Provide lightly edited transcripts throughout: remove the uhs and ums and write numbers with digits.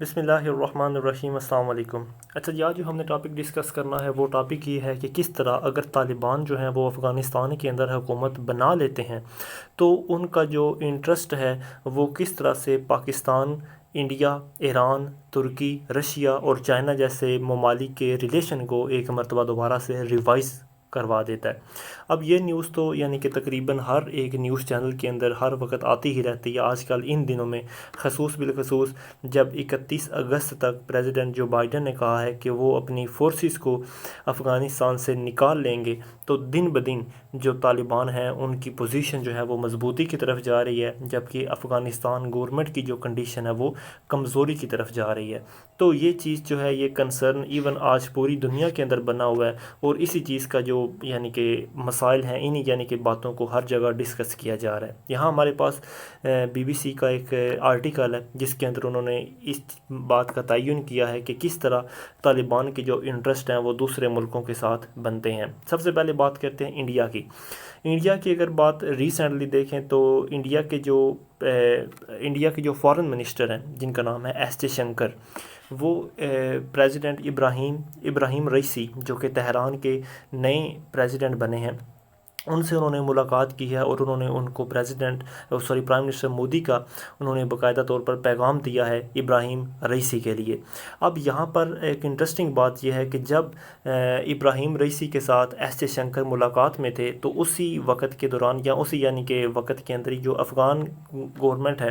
بسم اللہ الرحمن الرحیم، السلام علیکم۔ اچھا جی، آج جو ہم نے ٹاپک ڈسکس کرنا ہے وہ ٹاپک یہ ہے کہ کس طرح اگر طالبان جو ہیں وہ افغانستان کے اندر حکومت بنا لیتے ہیں تو ان کا جو انٹرسٹ ہے وہ کس طرح سے پاکستان، انڈیا، ایران، ترکی، رشیا اور چائنا جیسے ممالک کے ریلیشن کو ایک مرتبہ دوبارہ سے ریوائز کروا دیتا ہے۔ اب یہ نیوز تو یعنی کہ تقریباً ہر ایک نیوز چینل کے اندر ہر وقت آتی ہی رہتی ہے آج کل ان دنوں میں، بالخصوص جب 31 اگست تک پریزیڈنٹ جو بائیڈن نے کہا ہے کہ وہ اپنی فورسز کو افغانستان سے نکال لیں گے، تو دن بدن جو طالبان ہیں ان کی پوزیشن جو ہے وہ مضبوطی کی طرف جا رہی ہے، جبکہ افغانستان گورنمنٹ کی جو کنڈیشن ہے وہ کمزوری کی طرف جا رہی ہے۔ تو یہ چیز جو ہے، یہ کنسرن ایون آج پوری دنیا کے اندر بنا ہوا ہے، اور اسی چیز کا جو یعنی کہ مسائل ہیں، انہی یعنی کہ باتوں کو ہر جگہ ڈسکس کیا جا رہا ہے۔ یہاں ہمارے پاس BBC کا ایک آرٹیکل ہے جس کے اندر انہوں نے اس بات کا تعین کیا ہے کہ کس طرح طالبان کے جو انٹرسٹ ہیں وہ دوسرے ملکوں کے ساتھ بنتے ہیں۔ سب سے پہلے بات کرتے ہیں انڈیا کی اگر بات ریسنٹلی دیکھیں تو انڈیا کے جو فارن منسٹر ہیں جن کا نام ہے ایس جے شنکر، وہ پریزیڈنٹ ابراہیم رئیسی جو کہ تہران کے نئے پریزیڈنٹ بنے ہیں، ان سے انہوں نے ملاقات کی ہے، اور انہوں نے ان کو پرائم منسٹر مودی کا انہوں نے باقاعدہ طور پر پیغام دیا ہے ابراہیم رئیسی کے لیے۔ اب یہاں پر ایک انٹرسٹنگ بات یہ ہے کہ جب ابراہیم رئیسی کے ساتھ ایس جے شنکر ملاقات میں تھے تو اسی وقت کے دوران یا اسی یعنی کہ وقت کے اندر ہی جو افغان گورنمنٹ ہے،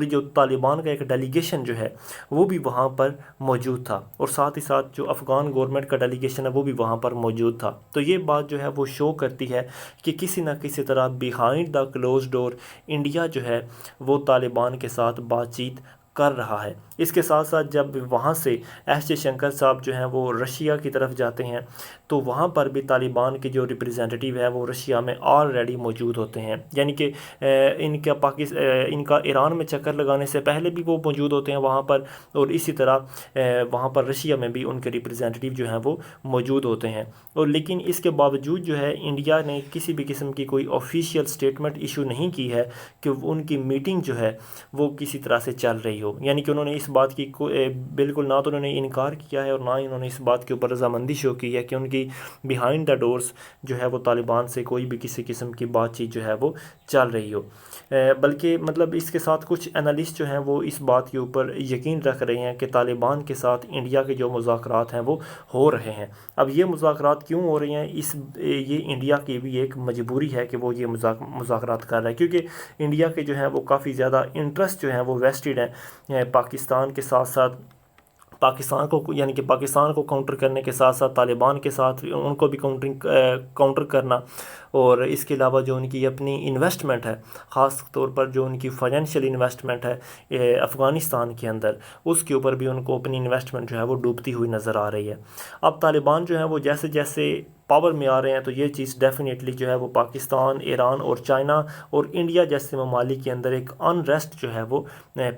جو طالبان کا ایک ڈیلیگیشن جو ہے وہ بھی وہاں پر موجود تھا، اور ساتھ ہی ساتھ جو افغان گورنمنٹ کا ڈیلیگیشن ہے وہ بھی وہاں پر موجود تھا۔ تو یہ بات جو ہے وہ شو کرتی ہے کہ کسی نہ کسی طرح behind the closed door India جو ہے وہ طالبان کے ساتھ بات چیت کر رہا ہے۔ اس کے ساتھ ساتھ جب وہاں سے ایس جے شنکر صاحب جو ہیں وہ رشیا کی طرف جاتے ہیں تو وہاں پر بھی طالبان کے جو ریپریزنٹیٹیو ہے وہ رشیا میں آلریڈی موجود ہوتے ہیں، یعنی کہ ان کا ایران میں چکر لگانے سے پہلے بھی وہ موجود ہوتے ہیں وہاں پر، اور اسی طرح وہاں پر رشیا میں بھی ان کے ریپریزنٹیٹیو جو ہیں وہ موجود ہوتے ہیں۔ اور لیکن اس کے باوجود جو ہے انڈیا نے کسی بھی قسم کی کوئی آفیشیل سٹیٹمنٹ ایشو نہیں کی ہے کہ ان کی میٹنگ جو ہے وہ کسی طرح سے چل رہی ہو، یعنی کہ انہوں نے اس بات کی بالکل نہ تو انہوں نے انکار کیا ہے اور نہ ہی انہوں نے اس بات کے اوپر رضامندی شو کی ہے کہ ان کی بیہائنڈ دا ڈورز جو ہے وہ طالبان سے کوئی بھی کسی قسم کی بات چیت جو ہے وہ چل رہی ہو، بلکہ مطلب اس کے ساتھ کچھ انالسٹ جو ہیں وہ اس بات کے اوپر یقین رکھ رہے ہیں کہ طالبان کے ساتھ انڈیا کے جو مذاکرات ہیں وہ ہو رہے ہیں۔ اب یہ مذاکرات کیوں ہو رہے ہیں، یہ انڈیا کی بھی ایک مجبوری ہے کہ وہ یہ مذاکرات کر رہا ہے، کیونکہ انڈیا کے جو ہیں وہ کافی زیادہ انٹرسٹ جو ہیں وہ ویسٹڈ ہیں پاکستان کے ساتھ ساتھ، پاکستان کو کاؤنٹر کرنے کے ساتھ ساتھ طالبان کے ساتھ ان کو بھی کاؤنٹر کرنا، اور اس کے علاوہ جو ان کی اپنی انویسٹمنٹ ہے، خاص طور پر جو ان کی فائنینشیل انویسٹمنٹ ہے افغانستان کے اندر، اس کے اوپر بھی ان کو اپنی انویسٹمنٹ جو ہے وہ ڈوبتی ہوئی نظر آ رہی ہے۔ اب طالبان جو ہیں وہ جیسے جیسے پاور میں آ رہے ہیں تو یہ چیز ڈیفینیٹلی جو ہے وہ پاکستان، ایران اور چائنا اور انڈیا جیسے ممالک کے اندر ایک انریسٹ جو ہے وہ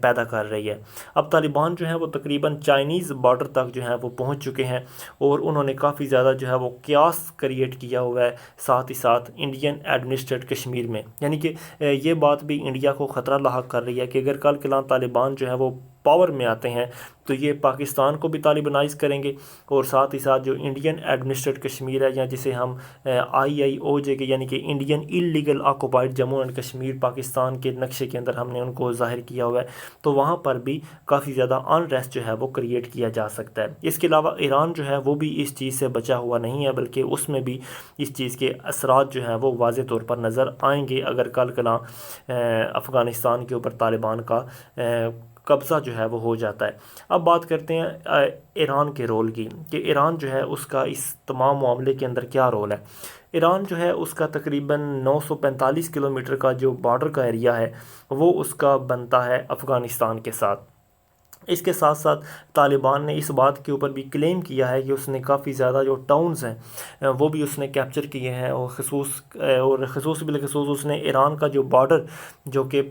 پیدا کر رہی ہے۔ اب طالبان جو ہیں وہ تقریباً چائنیز بارڈر تک جو ہے وہ پہنچ چکے ہیں، اور انہوں نے کافی زیادہ جو ہے وہ قیاس کریٹ کیا ہوا ہے ساتھ ہی ساتھ انڈین ایڈمنسٹریٹ کشمیر میں، یعنی کہ یہ بات بھی انڈیا کو خطرہ لاحق کر رہی ہے کہ اگر کل کلان طالبان جو ہے وہ پاور میں آتے ہیں تو یہ پاکستان کو بھی طالبانائز کریں گے، اور ساتھ ہی ساتھ جو انڈین ایڈمنسٹریٹ کشمیر ہے، یا جسے ہم IIOJ کے یعنی کہ Indian illegal occupied Jammu and Kashmir Pakistan کے نقشے کے اندر ہم نے ان کو ظاہر کیا ہوا ہے، تو وہاں پر بھی کافی زیادہ انریسٹ جو ہے وہ کریٹ کیا جا سکتا ہے۔ اس کے علاوہ ایران جو ہے وہ بھی اس چیز سے بچا ہوا نہیں ہے، بلکہ اس میں بھی اس چیز کے اثرات جو ہیں وہ واضح طور پر نظر آئیں گے اگر کل کلان افغانستان کے اوپر طالبان کا قبضہ جو ہے وہ ہو جاتا ہے۔ اب بات کرتے ہیں ایران کے رول کی، کہ ایران جو ہے اس کا اس تمام معاملے کے اندر کیا رول ہے۔ ایران جو ہے اس کا تقریباً 945 کلومیٹر کا جو بارڈر کا ایریا ہے وہ اس کا بنتا ہے افغانستان کے ساتھ۔ اس کے ساتھ ساتھ طالبان نے اس بات کے اوپر بھی کلیم کیا ہے کہ اس نے کافی زیادہ جو ٹاؤنز ہیں وہ بھی اس نے کیپچر کیے ہیں، اور خصوص بالخصوص اس نے ایران کا جو بارڈر جو کہ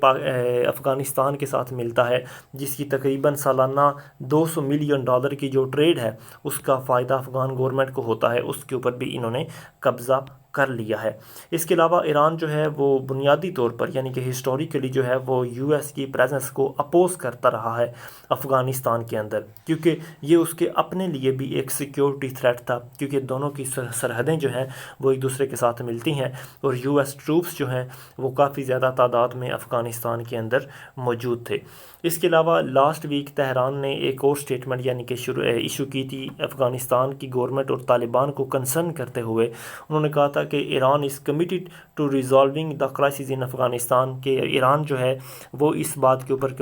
افغانستان کے ساتھ ملتا ہے، جس کی تقریباً سالانہ $200 ملین کی جو ٹریڈ ہے اس کا فائدہ افغان گورنمنٹ کو ہوتا ہے، اس کے اوپر بھی انہوں نے قبضہ کر لیا ہے۔ اس کے علاوہ ایران جو ہے وہ بنیادی طور پر یعنی کہ ہسٹوریکلی جو ہے وہ یو ایس کی پریزنس کو اپوز کرتا رہا ہے افغانستان کے اندر، کیونکہ یہ اس کے اپنے لیے بھی ایک سیکیورٹی تھریٹ تھا، کیونکہ دونوں کی سرحدیں جو ہیں وہ ایک دوسرے کے ساتھ ملتی ہیں، اور یو ایس ٹروپس جو ہیں وہ کافی زیادہ تعداد میں افغانستان کے اندر موجود تھے۔ اس کے علاوہ لاسٹ ویک تہران نے ایک اور سٹیٹمنٹ یعنی کہ ایشو کی تھی افغانستان کی گورنمنٹ اور طالبان کو کنسرن کرتے ہوئے۔ انہوں نے کہا تھا کہ Iran is committed to resolving the crisis in Afghanistan, کہ ایران جو ہے وہ اس بات کے اوپر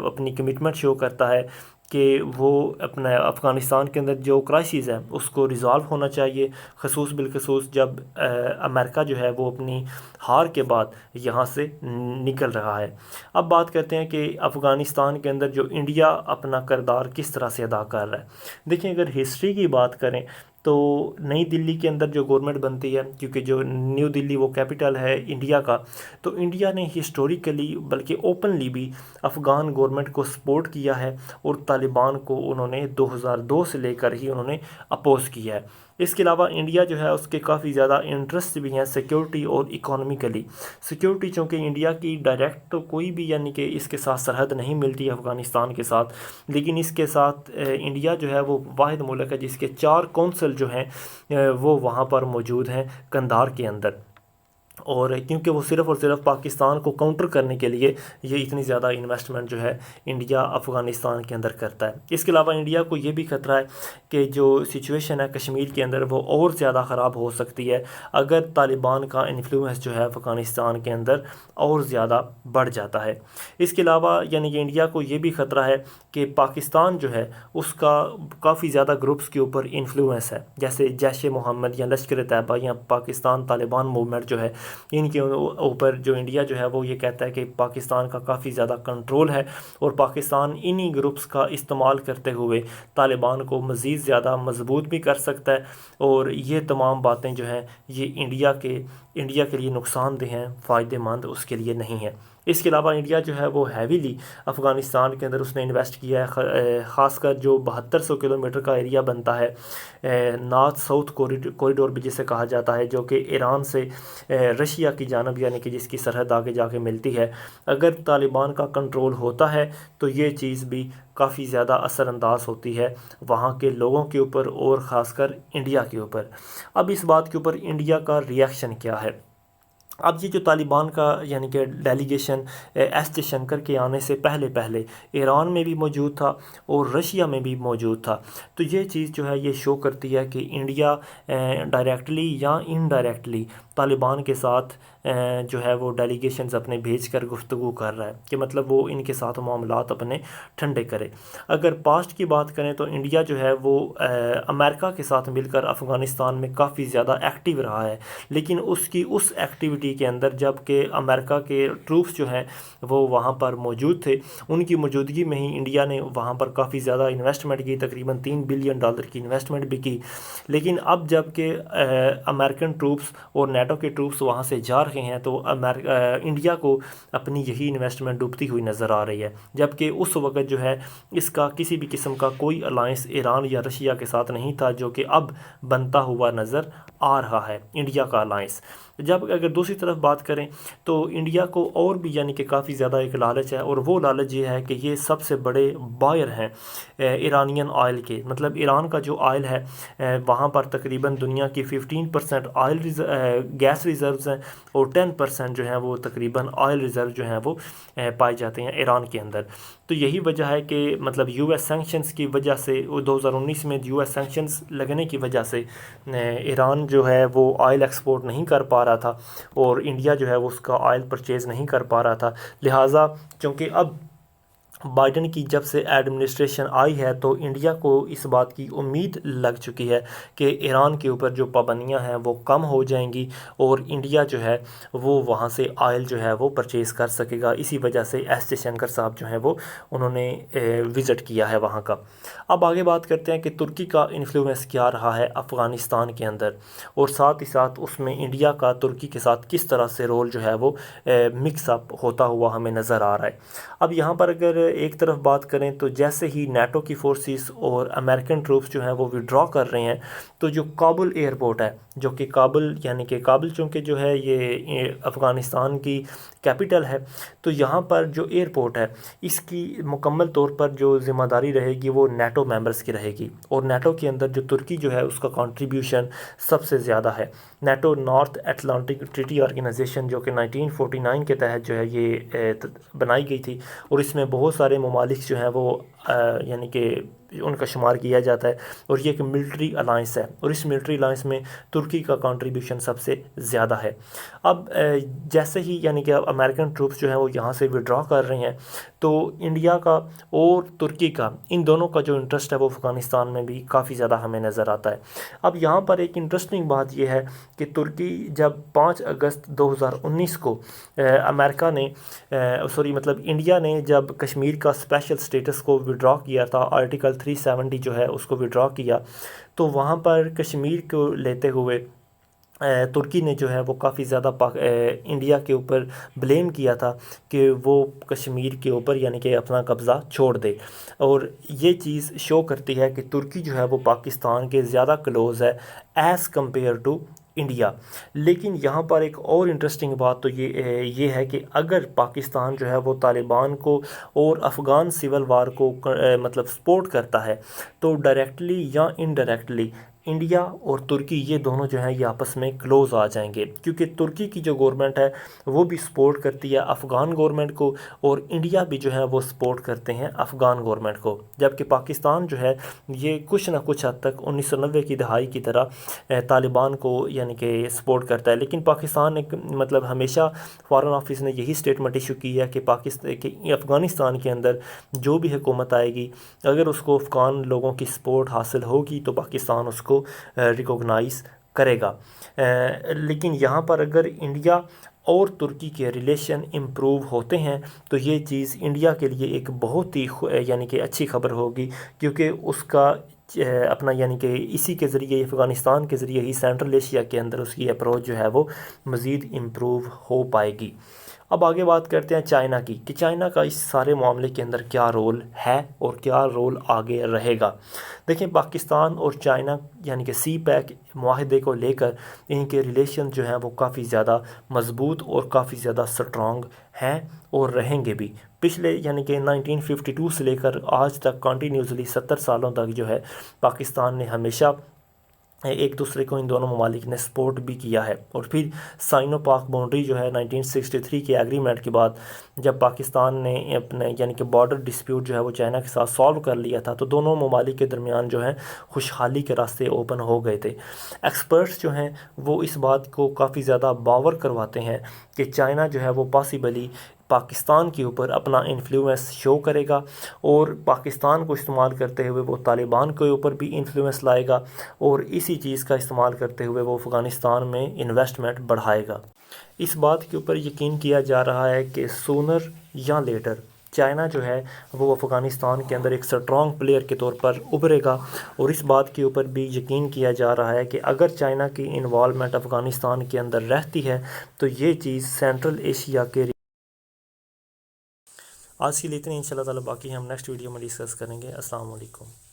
اپنی کمٹمنٹ شو کرتا ہے کہ وہ اپنا افغانستان کے اندر جو کرائسس ہے اس کو ریزالو ہونا چاہیے، بالخصوص جب امریکہ جو ہے وہ اپنی ہار کے بعد یہاں سے نکل رہا ہے۔ اب بات کرتے ہیں کہ افغانستان کے اندر جو انڈیا اپنا کردار کس طرح سے ادا کر رہا ہے۔ دیکھیں، اگر ہسٹری کی بات کریں تو نئی دلی کے اندر جو گورنمنٹ بنتی ہے، کیونکہ جو نیو دلی وہ کیپٹل ہے انڈیا کا، تو انڈیا نے ہسٹوریکلی بلکہ اوپنلی بھی افغان گورنمنٹ کو سپورٹ کیا ہے، اور طالبان کو انہوں نے 2002 سے لے کر ہی انہوں نے اپوز کیا ہے۔ اس کے علاوہ انڈیا جو ہے اس کے کافی زیادہ انٹرسٹ بھی ہیں سیکیورٹی اور اکنامکلی۔ سیکیورٹی چونکہ انڈیا کی ڈائریکٹ تو کوئی بھی یعنی کہ اس کے ساتھ سرحد نہیں ملتی افغانستان کے ساتھ، لیکن اس کے ساتھ انڈیا جو ہے وہ واحد ملک ہے جس کے 4 کونسل جو ہیں وہ وہاں پر موجود ہیں قندھار کے اندر، اور کیونکہ وہ صرف اور صرف پاکستان کو کاؤنٹر کرنے کے لیے یہ اتنی زیادہ انویسٹمنٹ جو ہے انڈیا افغانستان کے اندر کرتا ہے۔ اس کے علاوہ انڈیا کو یہ بھی خطرہ ہے کہ جو سچویشن ہے کشمیر کے اندر وہ اور زیادہ خراب ہو سکتی ہے اگر طالبان کا انفلوئنس جو ہے افغانستان کے اندر اور زیادہ بڑھ جاتا ہے۔ اس کے علاوہ یعنی کہ انڈیا کو یہ بھی خطرہ ہے کہ پاکستان جو ہے اس کا کافی زیادہ گروپس کے اوپر انفلوئنس ہے، جیسے جیش محمد یا لشکر طیبہ یا پاکستان طالبان موومنٹ جو ہے، ان کے اوپر جو انڈیا جو ہے وہ یہ کہتا ہے کہ پاکستان کا کافی زیادہ کنٹرول ہے، اور پاکستان انہی گروپس کا استعمال کرتے ہوئے طالبان کو مزید زیادہ مضبوط بھی کر سکتا ہے، اور یہ تمام باتیں جو ہیں یہ انڈیا کے لیے نقصان دہ ہیں، فائدہ مند اس کے لیے نہیں ہے۔ اس کے علاوہ انڈیا جو ہے وہ ہیویلی افغانستان کے اندر اس نے انویسٹ کیا ہے، خاص کر جو 7200 کلومیٹر کا ایریا بنتا ہے نارتھ ساؤتھ کوریڈور بھی جسے کہا جاتا ہے، جو کہ ایران سے رشیا کی جانب یعنی کہ جس کی سرحد آگے جا کے ملتی ہے۔ اگر طالبان کا کنٹرول ہوتا ہے تو یہ چیز بھی کافی زیادہ اثر انداز ہوتی ہے وہاں کے لوگوں کے اوپر اور خاص کر انڈیا کے اوپر۔ اب اس بات کے اوپر انڈیا کا ریئیکشن کیا ہے؟ اب یہ جو طالبان کا یعنی کہ ڈیلیگیشن ایس جے شنکر کے آنے سے پہلے ایران میں بھی موجود تھا اور رشیا میں بھی موجود تھا، تو یہ چیز جو ہے یہ شو کرتی ہے کہ انڈیا ڈائریکٹلی یا انڈائریکٹلی طالبان کے ساتھ جو ہے وہ ڈیلیگیشنز اپنے بھیج کر گفتگو کر رہا ہے، کہ مطلب وہ ان کے ساتھ معاملات اپنے ٹھنڈے کرے۔ اگر پاسٹ کی بات کریں تو انڈیا جو ہے وہ امریکہ کے ساتھ مل کر افغانستان میں کافی زیادہ ایکٹیو رہا ہے، لیکن اس ایکٹیویٹی کے اندر جب کہ امریکہ کے ٹروپس جو ہیں وہ وہاں پر موجود تھے، ان کی موجودگی میں ہی انڈیا نے وہاں پر کافی زیادہ انویسٹمنٹ کی، تقریباً $3 بلین کی انویسٹمنٹ بھی کی۔ لیکن اب جب کہ امریکن ٹروپس اور نیٹو کے ٹروپس وہاں سے جا رہے ہیں تو انڈیا کو اپنی یہی انویسٹمنٹ ڈوبتی ہوئی نظر آ رہی ہے، جبکہ اس وقت جو ہے اس کا کسی بھی قسم کا کوئی الائنس ایران یا رشیا کے ساتھ نہیں تھا، جو کہ اب بنتا ہوا نظر آ رہا ہے انڈیا کا الائنس۔ جب اگر دوسری طرف بات کریں تو انڈیا کو اور بھی یعنی کہ کافی زیادہ ایک لالچ ہے، اور وہ لالچ یہ ہے کہ یہ سب سے بڑے بائر ہیں ایرانین آئل کے، مطلب ایران کا جو آئل ہے وہاں پر تقریباً دنیا کی 15% آئل گیس ریزروز ہیں، اور 10% جو ہیں وہ تقریباً آئل ریزرو جو ہیں وہ پائے جاتے ہیں ایران کے اندر۔ تو یہی وجہ ہے کہ مطلب یو ایس سینکشنز کی وجہ سے 2019 میں یو ایس سینکشنز لگنے کی وجہ سے ایران جو ہے وہ آئل ایکسپورٹ نہیں کر پا رہا تھا، اور انڈیا جو ہے وہ اس کا آئل پرچیز نہیں کر پا رہا تھا۔ لہٰذا چونکہ اب بائیڈن کی جب سے ایڈمنسٹریشن آئی ہے تو انڈیا کو اس بات کی امید لگ چکی ہے کہ ایران کے اوپر جو پابندیاں ہیں وہ کم ہو جائیں گی، اور انڈیا جو ہے وہ وہاں سے آئل جو ہے وہ پرچیز کر سکے گا۔ اسی وجہ سے ایس جے شنکر صاحب جو ہیں وہ انہوں نے وزٹ کیا ہے وہاں کا۔ اب آگے بات کرتے ہیں کہ ترکی کا انفلوئنس کیا رہا ہے افغانستان کے اندر، اور ساتھ ہی ساتھ اس میں انڈیا کا ترکی کے ساتھ کس طرح سے رول جو ہے وہ مکس اپ ہوتا ہوا ہمیں نظر آ رہا ہے۔ اب یہاں پر اگر ایک طرف بات کریں تو جیسے ہی نیٹو کی فورسز اور امریکن ٹروپس جو ہیں وہ وڈرا کر رہے ہیں، تو جو کابل ایئرپورٹ ہے، جو کہ کابل یعنی کہ کابل چونکہ جو ہے یہ افغانستان کی کیپٹل ہے، تو یہاں پر جو ایئرپورٹ ہے اس کی مکمل طور پر جو ذمہ داری رہے گی وہ نیٹو ممبرز کی رہے گی، اور نیٹو کے اندر جو ترکی جو ہے اس کا کنٹریبیوشن سب سے زیادہ ہے۔ NATO North Atlantic Treaty Organization جو کہ 1949 کے تحت جو ہے یہ بنائی گئی تھی، اور اس میں بہت سارے ممالک جو ہیں وہ یعنی کہ ان کا شمار کیا جاتا ہے، اور یہ ایک ملٹری الائنس ہے، اور اس ملٹری الائنس میں ترکی کا کنٹریبیوشن سب سے زیادہ ہے۔ اب جیسے ہی یعنی کہ امریکن ٹروپس جو ہیں وہ یہاں سے وڈرا کر رہے ہیں، تو انڈیا کا اور ترکی کا، ان دونوں کا جو انٹرسٹ ہے وہ افغانستان میں بھی کافی زیادہ ہمیں نظر آتا ہے۔ اب یہاں پر ایک انٹرسٹنگ بات یہ ہے کہ ترکی جب 5 اگست 2019 کو امریکہ نے انڈیا نے جب کشمیر کا اسپیشل سٹیٹس کو وڈرا کیا تھا، آرٹیکل 370 جو ہے اس کو وڈرا کیا، تو وہاں پر کشمیر کو لیتے ہوئے ترکی نے جو ہے وہ کافی زیادہ انڈیا کے اوپر بلیم کیا تھا کہ وہ کشمیر کے اوپر یعنی کہ اپنا قبضہ چھوڑ دے، اور یہ چیز شو کرتی ہے کہ ترکی جو ہے وہ پاکستان کے زیادہ کلوز ہے ایز کمپیئر ٹو انڈیا۔ لیکن یہاں پر ایک اور انٹرسٹنگ بات تو یہ ہے کہ اگر پاکستان جو ہے وہ طالبان کو اور افغان سول وار کو سپورٹ کرتا ہے، تو ڈائریکٹلی یا انڈائریکٹلی انڈیا اور ترکی یہ دونوں جو ہیں یہ آپس میں کلوز آ جائیں گے، کیونکہ ترکی کی جو گورنمنٹ ہے وہ بھی سپورٹ کرتی ہے افغان گورنمنٹ کو، اور انڈیا بھی جو ہے وہ سپورٹ کرتے ہیں افغان گورنمنٹ کو، جبکہ پاکستان جو ہے یہ کچھ نہ کچھ حد تک 1990 کی دہائی کی طرح طالبان کو یعنی کہ سپورٹ کرتا ہے۔ لیکن پاکستان ایک ہمیشہ فارن آفس نے یہی سٹیٹمنٹ ایشو کی ہے کہ افغانستان کے اندر جو بھی حکومت آئے گی، اگر اس کو افغان لوگوں کی سپورٹ حاصل ہوگی تو پاکستان اس کو ریکوگنائز کرے گا۔ لیکن یہاں پر اگر انڈیا اور ترکی کے ریلیشن امپروو ہوتے ہیں تو یہ چیز انڈیا کے لیے ایک بہت ہی یعنی کہ اچھی خبر ہوگی، کیونکہ اس کا اپنا یعنی کہ اسی کے ذریعے، افغانستان کے ذریعے ہی سینٹرل ایشیا کے اندر اس کی اپروچ جو ہے وہ مزید امپروو ہو پائے گی۔ اب آگے بات کرتے ہیں چائنا کی، کہ چائنا کا اس سارے معاملے کے اندر کیا رول ہے اور کیا رول آگے رہے گا۔ دیکھیں، پاکستان اور چائنا یعنی کہ سی پیک معاہدے کو لے کر ان کے ریلیشن جو ہیں وہ کافی زیادہ مضبوط اور کافی زیادہ سٹرونگ ہیں اور رہیں گے بھی۔ پچھلے یعنی کہ 1952 سے لے کر آج تک کنٹینیوسلی 70 سالوں تک جو ہے پاکستان نے ہمیشہ ایک دوسرے کو، ان دونوں ممالک نے سپورٹ بھی کیا ہے، اور پھر سائنو پاک باؤنڈری جو ہے 1963 کے ایگریمنٹ کے بعد جب پاکستان نے اپنے یعنی کہ بارڈر ڈسپیوٹ جو ہے وہ چائنا کے ساتھ سالو کر لیا تھا، تو دونوں ممالک کے درمیان جو ہیں خوشحالی کے راستے اوپن ہو گئے تھے۔ ایکسپرٹس جو ہیں وہ اس بات کو کافی زیادہ باور کرواتے ہیں کہ چائنا جو ہے وہ پاسبلی پاکستان کے اوپر اپنا انفلوئنس شو کرے گا، اور پاکستان کو استعمال کرتے ہوئے وہ طالبان کے اوپر بھی انفلوئنس لائے گا، اور اسی چیز کا استعمال کرتے ہوئے وہ افغانستان میں انویسٹمنٹ بڑھائے گا۔ اس بات کے اوپر یقین کیا جا رہا ہے کہ سونر یا لیٹر چائنا جو ہے وہ افغانستان کے اندر ایک سٹرونگ پلیئر کے طور پر ابھرے گا، اور اس بات کے اوپر بھی یقین کیا جا رہا ہے کہ اگر چائنا کی انوالومنٹ افغانستان کے اندر رہتی ہے تو یہ چیز سینٹرل ایشیا کے آج کے لیے اتنے، انشاءاللہ تعالی باقی ہم نیکسٹ ویڈیو میں ڈسکس کریں گے۔ السلام علیکم۔